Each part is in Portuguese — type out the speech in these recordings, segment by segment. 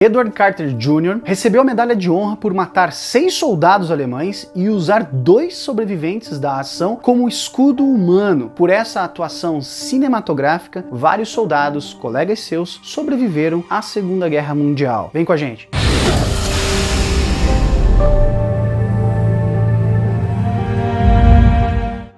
Edward Carter Jr. recebeu a medalha de honra por matar 6 soldados alemães e usar 2 sobreviventes da ação como escudo humano. Por essa atuação cinematográfica, vários soldados, colegas seus, sobreviveram à Segunda Guerra Mundial. Vem com a gente!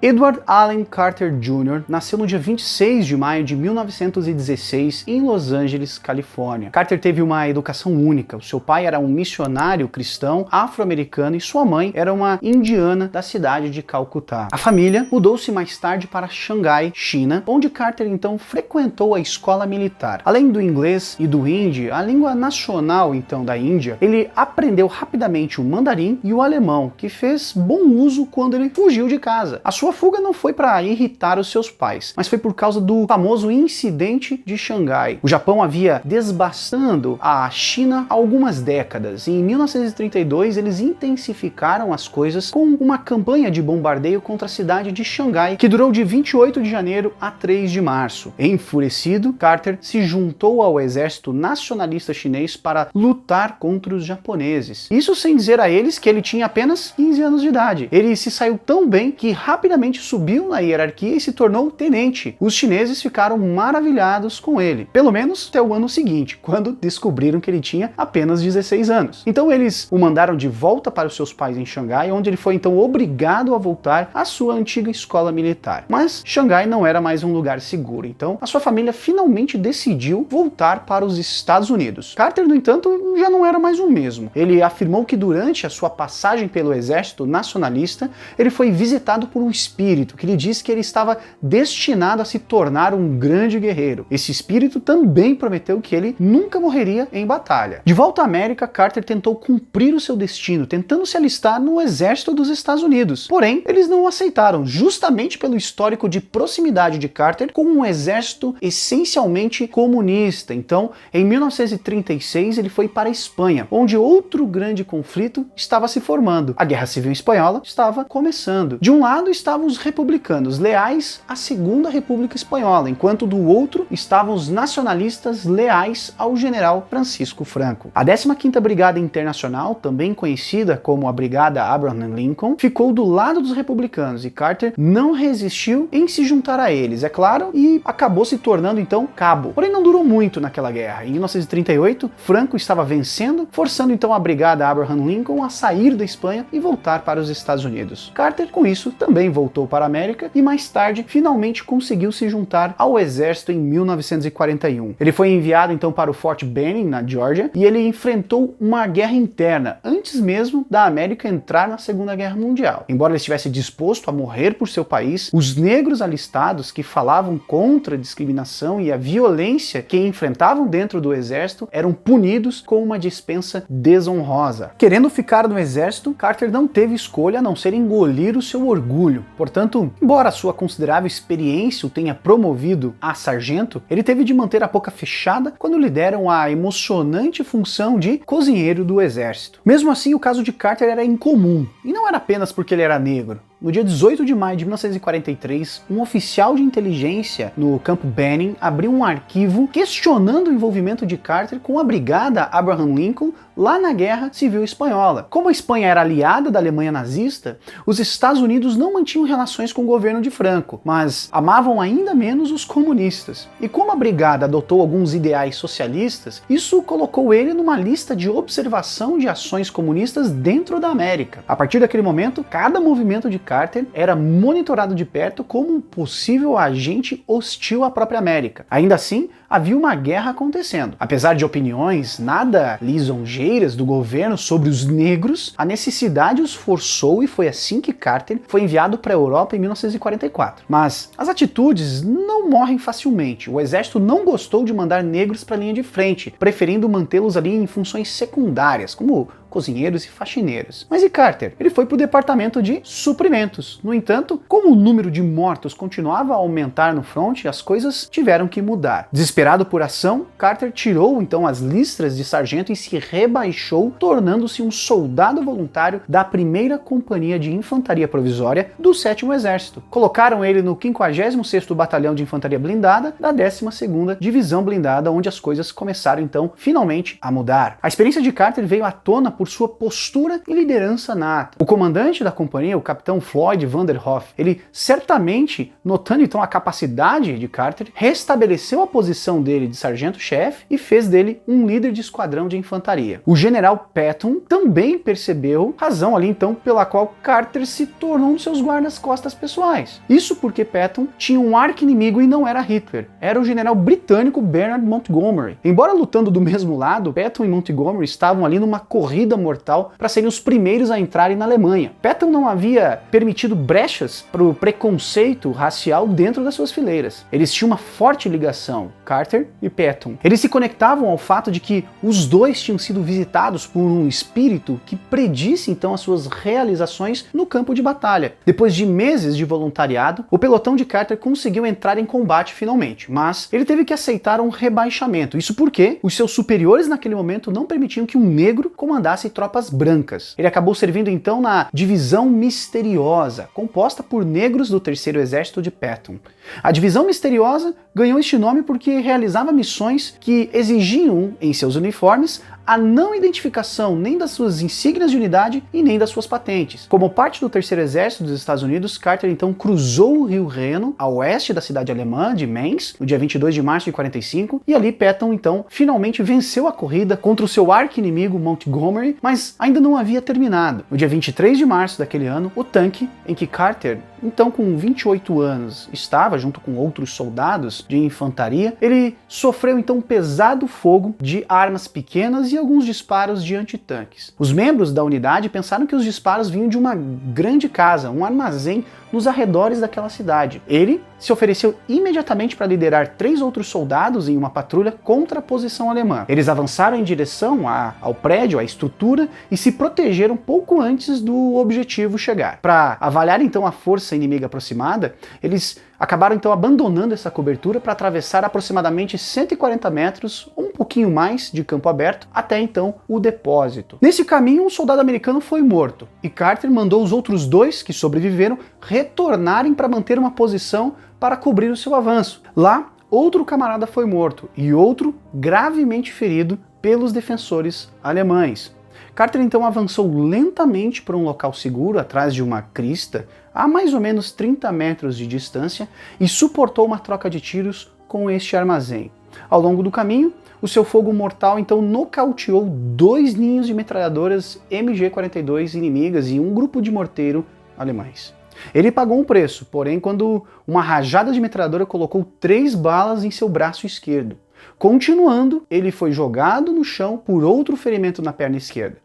Edward Allen Carter Jr. nasceu no dia 26 de maio de 1916 em Los Angeles, Califórnia. Carter teve uma educação única. O seu pai era um missionário cristão afro-americano e sua mãe era uma indiana da cidade de Calcutá. A família mudou-se mais tarde para Xangai, China, onde Carter então frequentou a escola militar. Além do inglês e do hindi, a língua nacional então da Índia, ele aprendeu rapidamente o mandarim e o alemão, que fez bom uso quando ele fugiu de casa. A sua fuga não foi para irritar os seus pais, mas foi por causa do famoso incidente de Xangai. O Japão havia desbastando a China há algumas décadas e em 1932 eles intensificaram as coisas com uma campanha de bombardeio contra a cidade de Xangai, que durou de 28 de janeiro a 3 de março. Enfurecido, Carter se juntou ao exército nacionalista chinês para lutar contra os japoneses. Isso sem dizer a eles que ele tinha apenas 15 anos de idade. Ele se saiu tão bem que rapidamente subiu na hierarquia e se tornou tenente. Os chineses ficaram maravilhados com ele, pelo menos até o ano seguinte, quando descobriram que ele tinha apenas 16 anos. Então eles o mandaram de volta para os seus pais em Xangai, onde ele foi então obrigado a voltar à sua antiga escola militar. Mas Xangai não era mais um lugar seguro, então a sua família finalmente decidiu voltar para os Estados Unidos. Carter, no entanto, já não era mais o mesmo. Ele afirmou que durante a sua passagem pelo exército nacionalista, ele foi visitado por um espírito que lhe disse que ele estava destinado a se tornar um grande guerreiro. Esse espírito também prometeu que ele nunca morreria em batalha. De volta à América, Carter tentou cumprir o seu destino, tentando se alistar no exército dos Estados Unidos. Porém, eles não o aceitaram, justamente pelo histórico de proximidade de Carter com um exército essencialmente comunista. Então, em 1936, ele foi para a Espanha, onde outro grande conflito estava se formando. A Guerra Civil Espanhola estava começando. De um lado estavam os republicanos, leais à Segunda República Espanhola, enquanto do outro estavam os nacionalistas leais ao general Francisco Franco. A 15ª Brigada Internacional, também conhecida como a Brigada Abraham Lincoln, ficou do lado dos republicanos e Carter não resistiu em se juntar a eles, é claro, e acabou se tornando então cabo. Porém não durou muito naquela guerra. Em 1938, Franco estava vencendo, forçando então a Brigada Abraham Lincoln a sair da Espanha e voltar para os Estados Unidos. Carter, com isso, também voltou para a América e mais tarde finalmente conseguiu se juntar ao exército em 1941. Ele foi enviado então para o Fort Benning, na Geórgia, e ele enfrentou uma guerra interna antes mesmo da América entrar na Segunda Guerra Mundial. Embora ele estivesse disposto a morrer por seu país, os negros alistados que falavam contra a discriminação e a violência que enfrentavam dentro do exército eram punidos com uma dispensa desonrosa. Querendo ficar no exército, Carter não teve escolha a não ser engolir o seu orgulho. Portanto, embora a sua considerável experiência o tenha promovido a sargento, ele teve de manter a boca fechada quando lhe deram a emocionante função de cozinheiro do exército. Mesmo assim, o caso de Carter era incomum, e não era apenas porque ele era negro. No dia 18 de maio de 1943, um oficial de inteligência no campo Benning abriu um arquivo questionando o envolvimento de Carter com a Brigada Abraham Lincoln lá na Guerra Civil Espanhola. Como a Espanha era aliada da Alemanha nazista, os Estados Unidos não mantinham relações com o governo de Franco, mas amavam ainda menos os comunistas. E como a brigada adotou alguns ideais socialistas, isso colocou ele numa lista de observação de ações comunistas dentro da América. A partir daquele momento, cada movimento de Carter era monitorado de perto como um possível agente hostil à própria América. Ainda assim, havia uma guerra acontecendo. Apesar de opiniões nada lisonjeiras do governo sobre os negros, a necessidade os forçou e foi assim que Carter foi enviado para a Europa em 1944. Mas as atitudes não morrem facilmente. O exército não gostou de mandar negros para a linha de frente, preferindo mantê-los ali em funções secundárias, como cozinheiros e faxineiros. Mas e Carter? Ele foi para o departamento de suprimentos. No entanto, como o número de mortos continuava a aumentar no fronte, as coisas tiveram que mudar. Desesperado Desesperado por ação, Carter tirou então as listras de sargento e se rebaixou, tornando-se um soldado voluntário da 1ª Companhia de Infantaria Provisória do 7º Exército. Colocaram ele no 56º Batalhão de Infantaria Blindada da 12ª Divisão Blindada, onde as coisas começaram então finalmente a mudar. A experiência de Carter veio à tona por sua postura e liderança nata. O comandante da companhia, o capitão Floyd Vanderhoff, ele certamente, notando então a capacidade de Carter, restabeleceu a posição dele de sargento-chefe e fez dele um líder de esquadrão de infantaria. O general Patton também percebeu razão ali então pela qual Carter se tornou um dos seus guardas-costas pessoais. Isso porque Patton tinha um arqui-inimigo e não era Hitler, era o general britânico Bernard Montgomery. Embora lutando do mesmo lado, Patton e Montgomery estavam ali numa corrida mortal para serem os primeiros a entrarem na Alemanha. Patton não havia permitido brechas para o preconceito racial dentro das suas fileiras. Eles tinham uma forte ligação, Carter e Patton. Eles se conectavam ao fato de que os dois tinham sido visitados por um espírito que predisse então as suas realizações no campo de batalha. Depois de meses de voluntariado, o pelotão de Carter conseguiu entrar em combate finalmente, mas ele teve que aceitar um rebaixamento. Isso porque os seus superiores naquele momento não permitiam que um negro comandasse tropas brancas. Ele acabou servindo então na Divisão Misteriosa, composta por negros do 3º Exército de Patton. A Divisão Misteriosa ganhou este nome porque realizava missões que exigiam em seus uniformes a não identificação nem das suas insígnias de unidade e nem das suas patentes. Como parte do 3º Exército dos Estados Unidos, Carter então cruzou o rio Reno, a oeste da cidade alemã de Mainz, no dia 22 de março de 45, e ali Patton então finalmente venceu a corrida contra o seu arqui-inimigo Montgomery, mas ainda não havia terminado. No dia 23 de março daquele ano, o tanque em que Carter, então com 28 anos, estava junto com outros soldados de infantaria, ele sofreu então um pesado fogo de armas pequenas e alguns disparos de antitanques. Os membros da unidade pensaram que os disparos vinham de uma grande casa, um armazém nos arredores daquela cidade. Ele se ofereceu imediatamente para liderar 3 outros soldados em uma patrulha contra a posição alemã. Eles avançaram em direção ao prédio, à estrutura, e se protegeram pouco antes do objetivo chegar. Para avaliar então a força inimiga aproximada, eles acabaram então abandonando essa cobertura para atravessar aproximadamente 140 metros, ou um pouquinho mais, de campo aberto, até então o depósito. Nesse caminho, um soldado americano foi morto, e Carter mandou os outros 2 que sobreviveram retornarem para manter uma posição para cobrir o seu avanço. Lá, outro camarada foi morto, e outro gravemente ferido pelos defensores alemães. Carter então avançou lentamente para um local seguro, atrás de uma crista, a mais ou menos 30 metros de distância, e suportou uma troca de tiros com este armazém. Ao longo do caminho, o seu fogo mortal então nocauteou 2 ninhos de metralhadoras MG-42 inimigas e um grupo de morteiro alemães. Ele pagou um preço, porém, quando uma rajada de metralhadora colocou 3 balas em seu braço esquerdo. Continuando, ele foi jogado no chão por outro ferimento na perna esquerda.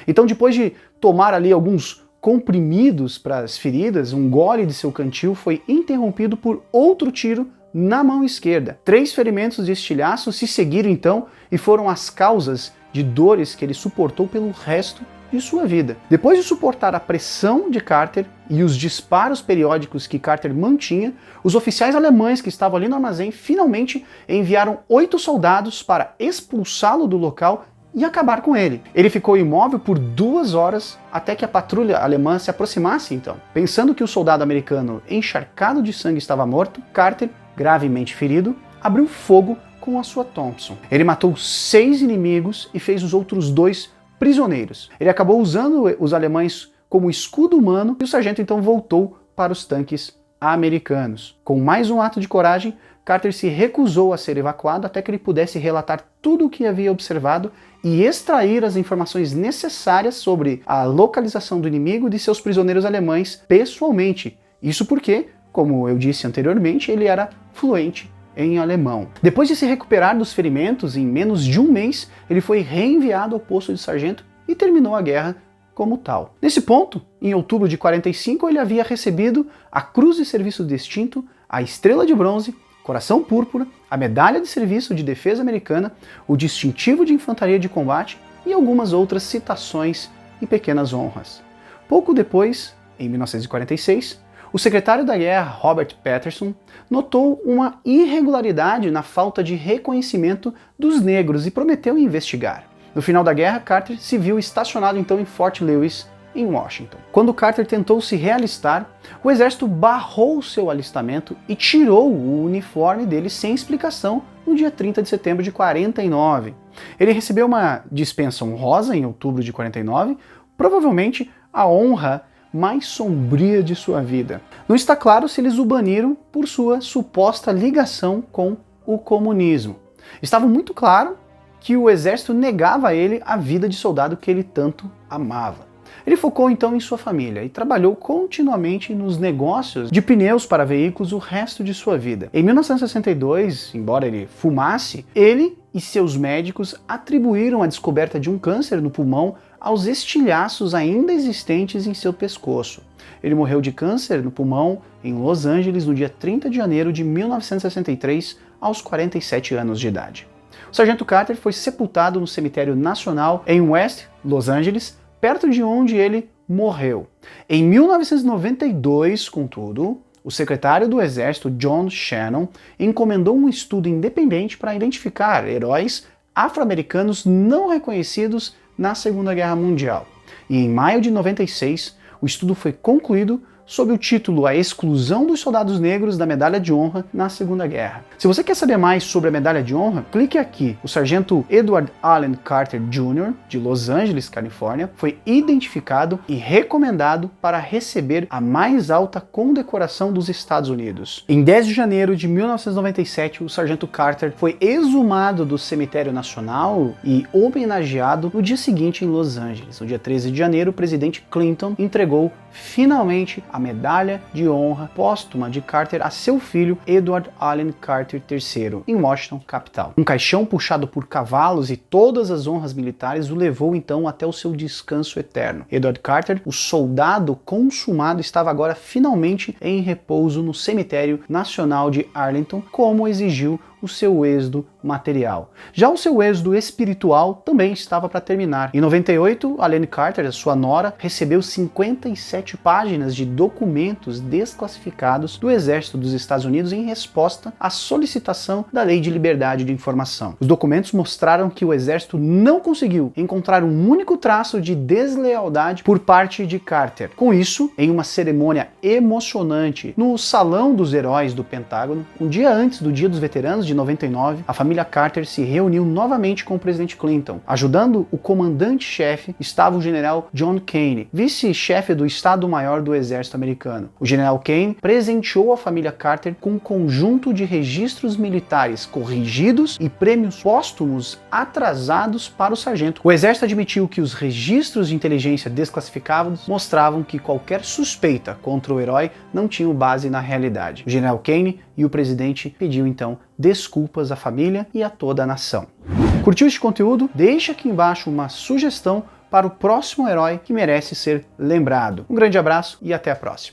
Então, depois de tomar ali alguns comprimidos para as feridas, um gole de seu cantil foi interrompido por outro tiro na mão esquerda. 3 ferimentos de estilhaço se seguiram então e foram as causas de dores que ele suportou pelo resto de sua vida. Depois de suportar a pressão de Carter e os disparos periódicos que Carter mantinha, os oficiais alemães que estavam ali no armazém finalmente enviaram 8 soldados para expulsá-lo do local e acabar com ele. Ele ficou imóvel por 2 horas até que a patrulha alemã se aproximasse então. Pensando que o soldado americano encharcado de sangue estava morto, Carter, gravemente ferido, abriu fogo com a sua Thompson. Ele matou 6 inimigos e fez os outros 2 prisioneiros. Ele acabou usando os alemães como escudo humano e o sargento então voltou para os tanques americanos. Com mais um ato de coragem, Carter se recusou a ser evacuado até que ele pudesse relatar tudo o que havia observado e extrair as informações necessárias sobre a localização do inimigo e de seus prisioneiros alemães pessoalmente. Isso porque, como eu disse anteriormente, ele era fluente em alemão. Depois de se recuperar dos ferimentos, em menos de um mês, ele foi reenviado ao posto de sargento e terminou a guerra como tal. Nesse ponto, em outubro de 45, ele havia recebido a Cruz de Serviço Distinto, a Estrela de Bronze, Coração Púrpura, a Medalha de Serviço de Defesa Americana, o Distintivo de Infantaria de Combate e algumas outras citações e pequenas honras. Pouco depois, em 1946, O secretário da guerra, Robert Patterson, notou uma irregularidade na falta de reconhecimento dos negros e prometeu investigar. No final da guerra, Carter se viu estacionado então em Fort Lewis, em Washington. Quando Carter tentou se realistar, o exército barrou seu alistamento e tirou o uniforme dele sem explicação no dia 30 de setembro de 49. Ele recebeu uma dispensa honrosa em outubro de 49, provavelmente a honra mais sombria de sua vida. Não está claro se eles o baniram por sua suposta ligação com o comunismo. Estava muito claro que o exército negava a ele a vida de soldado que ele tanto amava. Ele focou então em sua família e trabalhou continuamente nos negócios de pneus para veículos o resto de sua vida. Em 1962, embora ele fumasse, ele e seus médicos atribuíram a descoberta de um câncer no pulmão aos estilhaços ainda existentes em seu pescoço. Ele morreu de câncer no pulmão em Los Angeles no dia 30 de janeiro de 1963, aos 47 anos de idade. O Sargento Carter foi sepultado no cemitério nacional em West Los Angeles, perto de onde ele morreu. Em 1992, contudo, o secretário do Exército, John Shannon, encomendou um estudo independente para identificar heróis afro-americanos não reconhecidos na Segunda Guerra Mundial. E em maio de 96, o estudo foi concluído sob o título A Exclusão dos Soldados Negros da Medalha de Honra na Segunda Guerra. Se você quer saber mais sobre a Medalha de Honra, clique aqui. O sargento Edward Allen Carter Jr., de Los Angeles, Califórnia, foi identificado e recomendado para receber a mais alta condecoração dos Estados Unidos. Em 10 de janeiro de 1997, o sargento Carter foi exumado do Cemitério Nacional e homenageado no dia seguinte em Los Angeles. No dia 13 de janeiro, o presidente Clinton entregou finalmente a Medalha de Honra póstuma de Carter a seu filho Edward Allen Carter III, em Washington, capital. Um caixão puxado por cavalos e todas as honras militares o levou então até o seu descanso eterno. Edward Carter, o soldado consumado, estava agora finalmente em repouso no Cemitério Nacional de Arlington, como exigiu o seu êxodo material. Já o seu êxodo espiritual também estava para terminar. Em 98, Allen Carter, a sua nora, recebeu 57 páginas de documentos desclassificados do Exército dos Estados Unidos em resposta à solicitação da Lei de Liberdade de Informação. Os documentos mostraram que o Exército não conseguiu encontrar um único traço de deslealdade por parte de Carter. Com isso, em uma cerimônia emocionante no Salão dos Heróis do Pentágono, um dia antes do Dia dos Veteranos de 99, a família Carter se reuniu novamente com o presidente Clinton. Ajudando o comandante-chefe estava o general John Kane, vice-chefe do Estado-Maior do Exército Americano. O general Kane presenteou a família Carter com um conjunto de registros militares corrigidos e prêmios póstumos atrasados para o sargento. O Exército admitiu que os registros de inteligência desclassificados mostravam que qualquer suspeita contra o herói não tinha base na realidade. O general Kane e o presidente pediu então desculpas à família e a toda a nação. Curtiu este conteúdo? Deixa aqui embaixo uma sugestão para o próximo herói que merece ser lembrado. Um grande abraço e até a próxima.